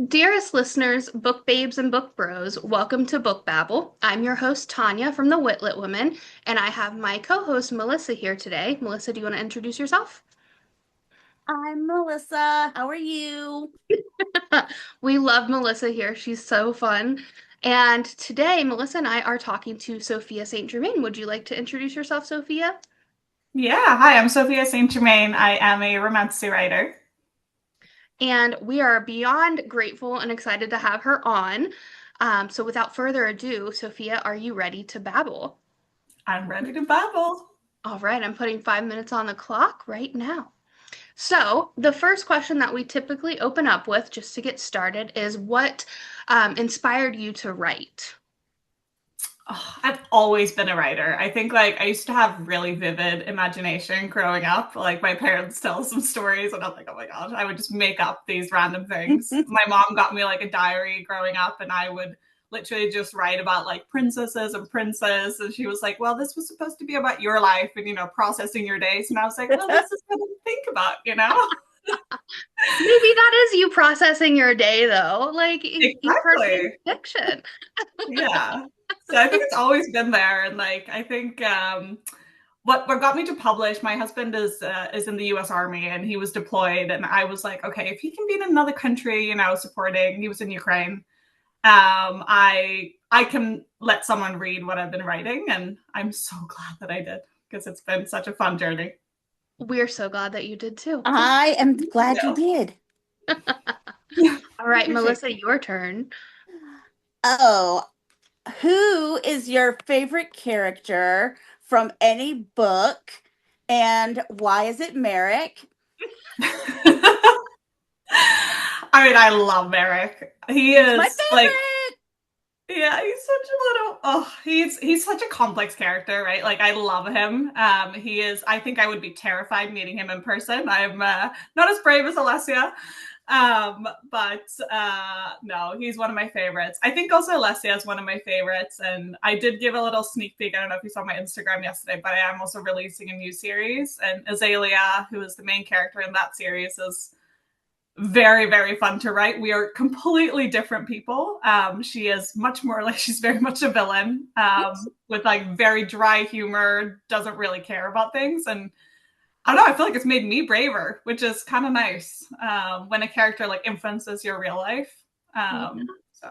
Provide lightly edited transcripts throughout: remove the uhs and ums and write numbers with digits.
Dearest listeners, book babes and book bros, welcome to Book Babble. I'm your host, Tanya from the Witlet Women, and I have my co host, Melissa, here today. Melissa, do you want to introduce yourself? I'm Melissa. How are you? We love Melissa here. She's so fun. And today, Melissa and I are talking to Sophia St. Germain. Would you like to introduce yourself, Sophia? Yeah, hi, I'm Sophia St. Germain. I am a romance writer. And we are beyond grateful and excited to have her on. So, without further ado, Sophia, are you ready to babble? I'm ready to babble. All right, I'm putting 5 minutes on the clock right now. So, the first question that we typically open up with, just to get started, is what inspired you to write? Oh, I've always been a writer. I think I used to have really vivid imagination growing up. Like my parents tell some stories and I'm like, oh my gosh, I would just make up these random things. My mom got me like a diary growing up and I would literally just write about like princesses and princes. And she was like, well, this was supposed to be about your life and, processing your days. And I was like, well, this is what I think about. Maybe that is you processing your day, though. Like, each person is Exactly. fiction. Yeah. So I think it's always been there, and I think what got me to publish. My husband is in the U.S. Army, and he was deployed, and I was like, okay, if he can be in another country, supporting. He was in Ukraine. I can let someone read what I've been writing, and I'm so glad that I did because it's been such a fun journey. We're so glad that you did too. I am glad you did. Yeah, All I right, appreciate Melissa, your turn. Oh, who is your favorite character from any book and why is it Merrick? it. I mean, I love Merrick. He He's my is like favorite. Yeah, he's such a little he's such a complex character, right? Like I love him. He is I think I would be terrified meeting him in person. I'm not as brave as Alessia. But no, he's one of my favorites. I think also Alessia is one of my favorites and I did give a little sneak peek. I don't know if you saw my Instagram yesterday, but I am also releasing a new series and Azalea, who is the main character in that series, is very, very fun to write. We are completely different people. She is much more like she's very much a villain with like very dry humor, doesn't really care about things. And I don't know, I feel like it's made me braver, which is kind of nice when a character like influences your real life. Yeah. So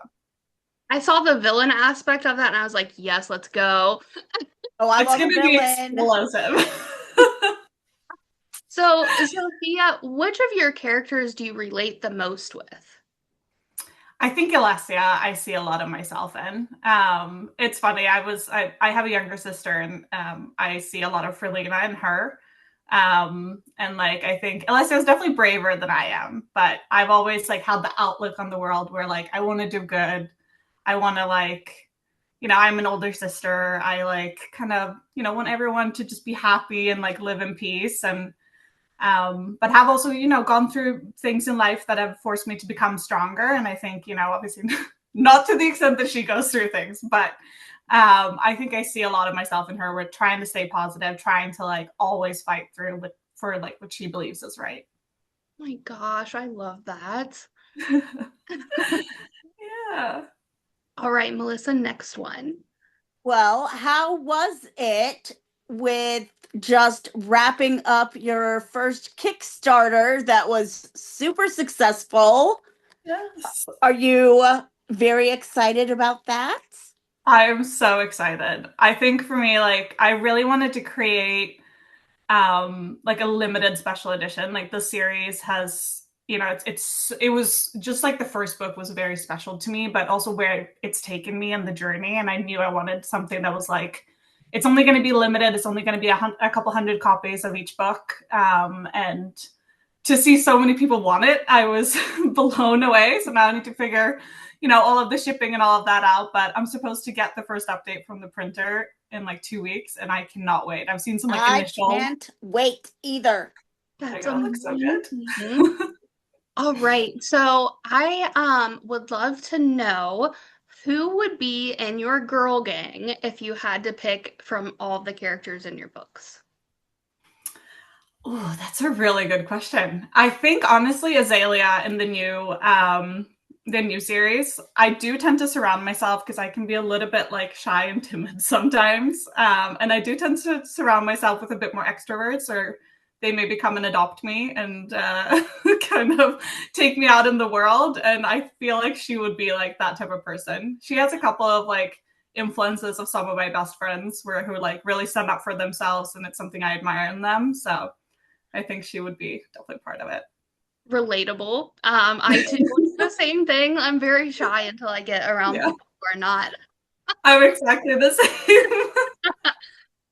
I saw the villain aspect of that and I was like, yes, let's go. Oh, I it's love going a to be villain. explosive. So, Sophia, which of your characters do you relate the most with? I think Alessia, I see a lot of myself in. It's funny. I have a younger sister, and I see a lot of Ferlina in her. And like I think Alessia is definitely braver than I am, but I've always like had the outlook on the world where like I want to do good. I want to I'm an older sister. I like kind of want everyone to just be happy and like live in peace and but have also gone through things in life that have forced me to become stronger. And I think obviously not to the extent that she goes through things, but I think I see a lot of myself in her. We're trying to stay positive, trying to like always fight through for like what she believes is right. Oh my gosh, I love that. Yeah. All right, Melissa, next one. Well, how was it with just wrapping up your first Kickstarter that was super successful? Yes. Are you very excited about that? I'm so excited. I think for me, like I really wanted to create like a limited special edition. Like the series has it was just like the first book was very special to me, but also where it's taken me and the journey. And I knew I wanted something that was like it's only going to be limited. It's only going to be a couple hundred copies of each book. And to see so many people want it, I was blown away. So now I need to figure all of the shipping and all of that out. But I'm supposed to get the first update from the printer in like 2 weeks, and I cannot wait. I've seen some like I initial. can't wait either. Oh my That's god, it looks so good. amazing. All right. So I would love to know who would be in your girl gang if you had to pick from all the characters in your books. Oh, that's a really good question. I think honestly, Azalea in the new the new series, I do tend to surround myself because I can be a little bit like shy and timid sometimes. And I do tend to surround myself with a bit more extroverts, or they maybe come and adopt me and kind of take me out in the world. And I feel like she would be like that type of person. She has a couple of like influences of some of my best friends who like really stand up for themselves, and it's something I admire in them. So I think she would be definitely part of it. Relatable. I too do the same thing. I'm very shy until I get around Yeah, people who are not. I'm exactly the same.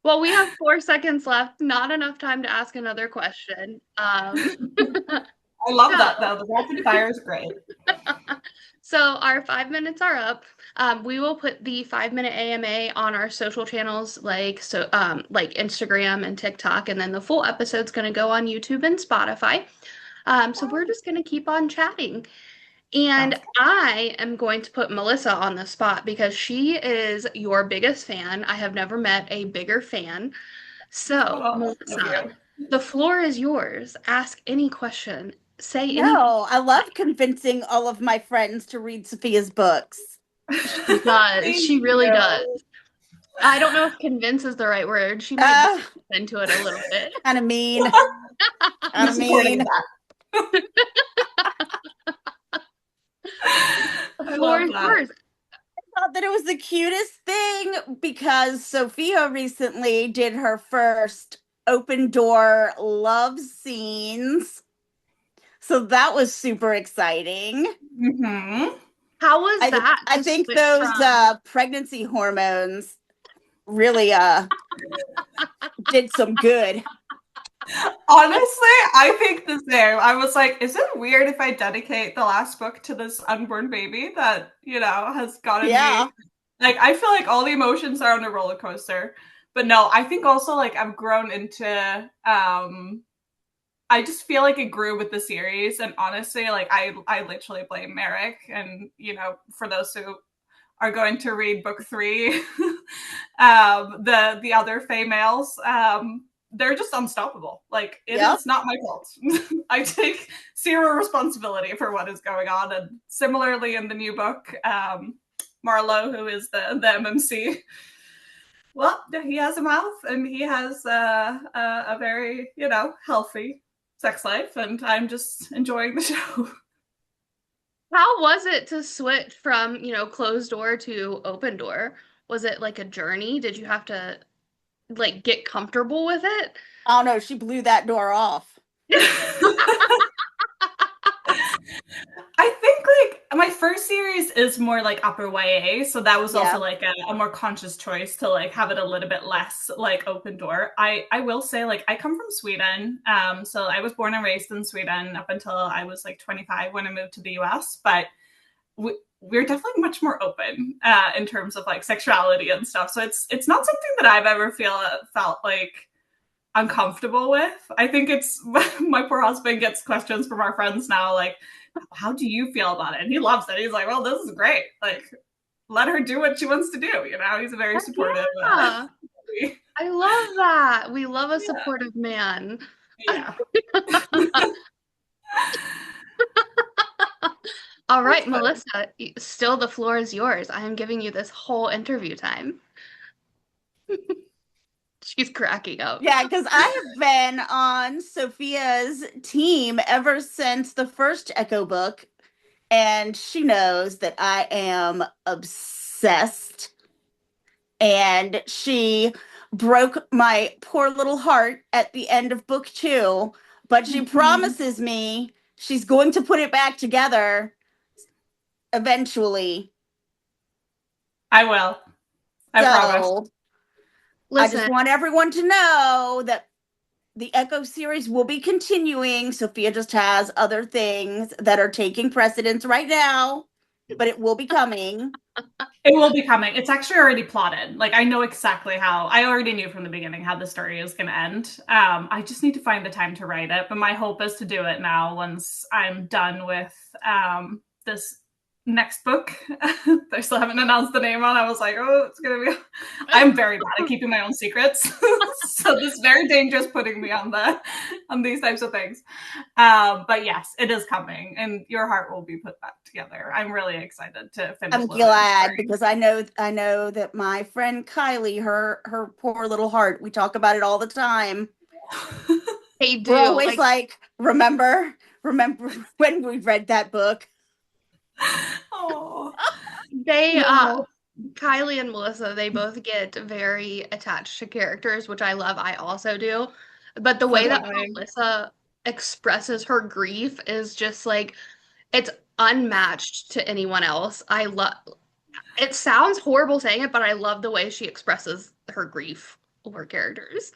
Well, we have 4 seconds left. Not enough time to ask another question. I love that So, though. The rapid fire is great. so our 5 minutes are up. We will put the 5 minute AMA on our social channels like Instagram and TikTok, and then the full episode's going to go on YouTube and Spotify. So we're just going to keep on chatting. And Sounds good. I am going to put Melissa on the spot because she is your biggest fan. I have never met a bigger fan. So, Oh, love Melissa, you. the floor is yours. Ask any question, say anything. No, I love convincing all of my friends to read Sophia's books. She does. Thank She really does. you. I don't know if convince is the right word. She might Uh, be into it a little bit. kind of mean. I'm Kind of supporting mean. that. The I floor love is that. yours. Thought that it was the cutest thing because Sophia recently did her first open door love scenes. So that was super exciting. Mm-hmm. How was I that I to think switch those from? pregnancy hormones really did some good. Honestly, I think the same. I was like, is it weird if I dedicate the last book to this unborn baby that, has gotten Yeah. me? Like, I feel like all the emotions are on a roller coaster. But no, I think also like I've grown into I just feel like it grew with the series. And honestly, like I literally blame Merrick. And, for those who are going to read book 3, the other females, they're just unstoppable. Like, it Yep. is not my fault. I take zero responsibility for what is going on. And similarly in the new book, Marlowe, who is the MMC, well, he has a mouth and he has a very, healthy sex life, and I'm just enjoying the show. How was it to switch from, closed door to open door? Was it like a journey? Did you have to like get comfortable with it? Oh no, she blew that door off. I think like my first series is more like upper YA, so that was also Yeah. like a more conscious choice to like have it a little bit less like open door. I will say like I come from Sweden, so I was born and raised in Sweden up until I was like 25 when I moved to the US, but we're definitely much more open in terms of like sexuality and stuff. So it's not something that I've ever felt like uncomfortable with. I think it's my poor husband gets questions from our friends now, like, how do you feel about it? And he loves it. He's like, well, this is great. Like, let her do what she wants to do. He's a very Heck supportive. yeah. I love that. We love a Yeah. supportive man. Yeah. All right, That's funny. Melissa, still the floor is yours. I am giving you this whole interview time. She's cracking up. Yeah, because I have been on Sophia's team ever since the first Echo book, and she knows that I am obsessed. And she broke my poor little heart at the end of book 2, but she Mhm. promises me she's going to put it back together eventually. I will. I promise. So I just Listen, want everyone to know that the Echo series will be continuing. Sophia just has other things that are taking precedence right now, but it will be coming. It will be coming. It's actually already plotted. Like, I know exactly how. I already knew from the beginning how the story is going to end. I just need to find the time to write it. But my hope is to do it now once I'm done with this next book. They still haven't announced the name on. I was like, oh, it's gonna be. I'm very bad at keeping my own secrets, so this is very dangerous putting me on these types of things. But yes, it is coming, and your heart will be put back together. I'm really excited to finish. I'm glad because I know that my friend Kylie, her poor little heart. We talk about it all the time. They do. We're always like, remember when we read that book? Oh, They no. Kylie and Melissa, they both get very attached to characters, which I love. I also do. But the So way do that I. Melissa expresses her grief is just like it's unmatched to anyone else. I love it sounds horrible saying it, but I love the way she expresses her grief over characters.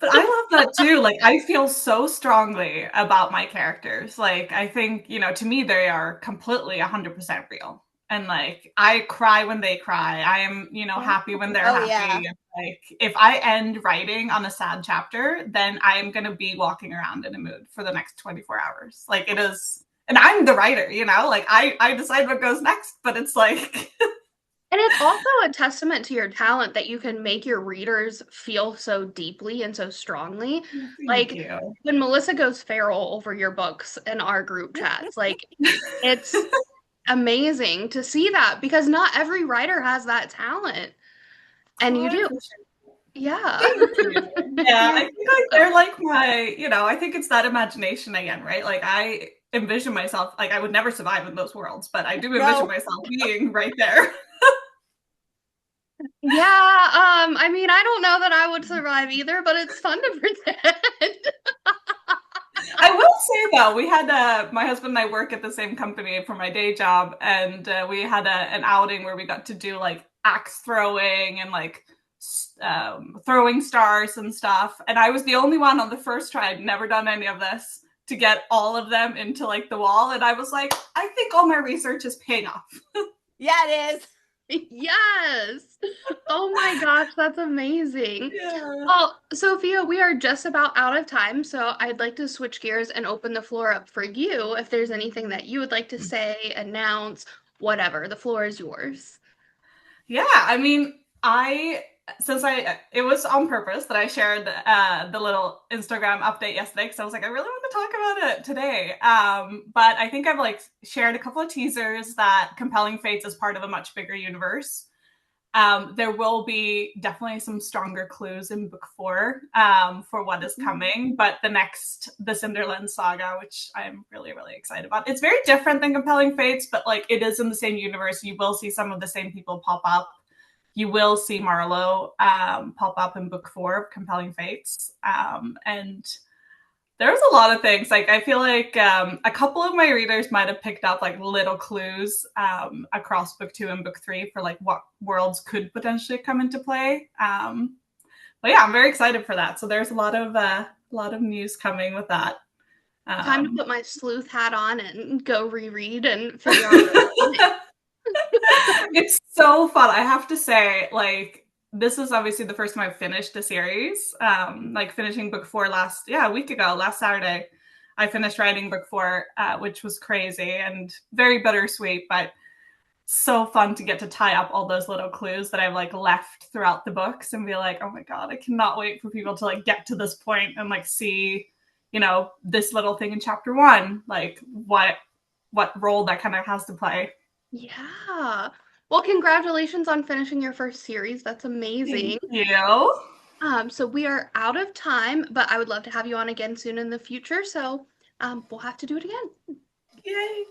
But I love that too. Like, I feel so strongly about my characters. Like, I think, to me, they are completely 100% real. And like, I cry when they cry. I am, happy when they're Oh happy. yeah. And, like, if I end writing on a sad chapter, then I am going to be walking around in a mood for the next 24 hours. Like, it is, and I'm the writer, like, I decide what goes next, but it's like, And it's also a testament to your talent that you can make your readers feel so deeply and so strongly. thank Like you. when Melissa goes feral over your books in our group chats, like it's amazing to see that because not every writer has that talent. And Oh, you I do. appreciate Yeah. Thank you. Yeah, I You're think like they're like my, I think it's that imagination again, right? Like I envision myself, like I would never survive in those worlds, but I do envision No. myself being right there. Yeah, I mean, I don't know that I would survive either, but it's fun to pretend. I will say though, we had my husband and I work at the same company for my day job, and we had an outing where we got to do like axe throwing and like throwing stars and stuff. And I was the only one on the first try. I'd never done any of this to get all of them into like the wall. And I was like, I think all my research is paying off. Yeah, it is. Yes. Oh my gosh, that's amazing. Yeah. Well, Sophia, we are just about out of time, so I'd like to switch gears and open the floor up for you. If there's anything that you would like to say, announce, whatever, the floor is yours. Yeah, I mean, it was on purpose that I shared the little Instagram update yesterday because I was like, I really want to talk about it today. But I think I've like shared a couple of teasers that Compelling Fates is part of a much bigger universe. There will be definitely some stronger clues in book 4 for what is coming, but the Cinderland saga, which I'm really, really excited about. It's very different than Compelling Fates, but like it is in the same universe. You will see some of the same people pop up. You will see Marlowe pop up in book 4 of Compelling Fates. And there's a lot of things. Like I feel like a couple of my readers might have picked up like little clues across book 2 and book 3 for like what worlds could potentially come into play. But yeah, I'm very excited for that. So there's a lot of news coming with that. Time to put my sleuth hat on and go reread and figure out. It's so fun. I have to say, like, this is obviously the first time I've finished the series. Like finishing book 4 a week ago, last Saturday, I finished writing book 4, which was crazy and very bittersweet, but so fun to get to tie up all those little clues that I've like left throughout the books and be like, oh my God, I cannot wait for people to like get to this point and like see, this little thing in chapter 1, like what role that kind of has to play. Yeah. Well, congratulations on finishing your first series. That's amazing. Thank you. So we are out of time, but I would love to have you on again soon in the future. So we'll have to do it again. Yay.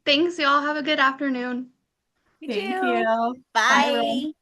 Thanks, y'all. Have a good afternoon. You Thank too. you. Bye, everyone. Bye.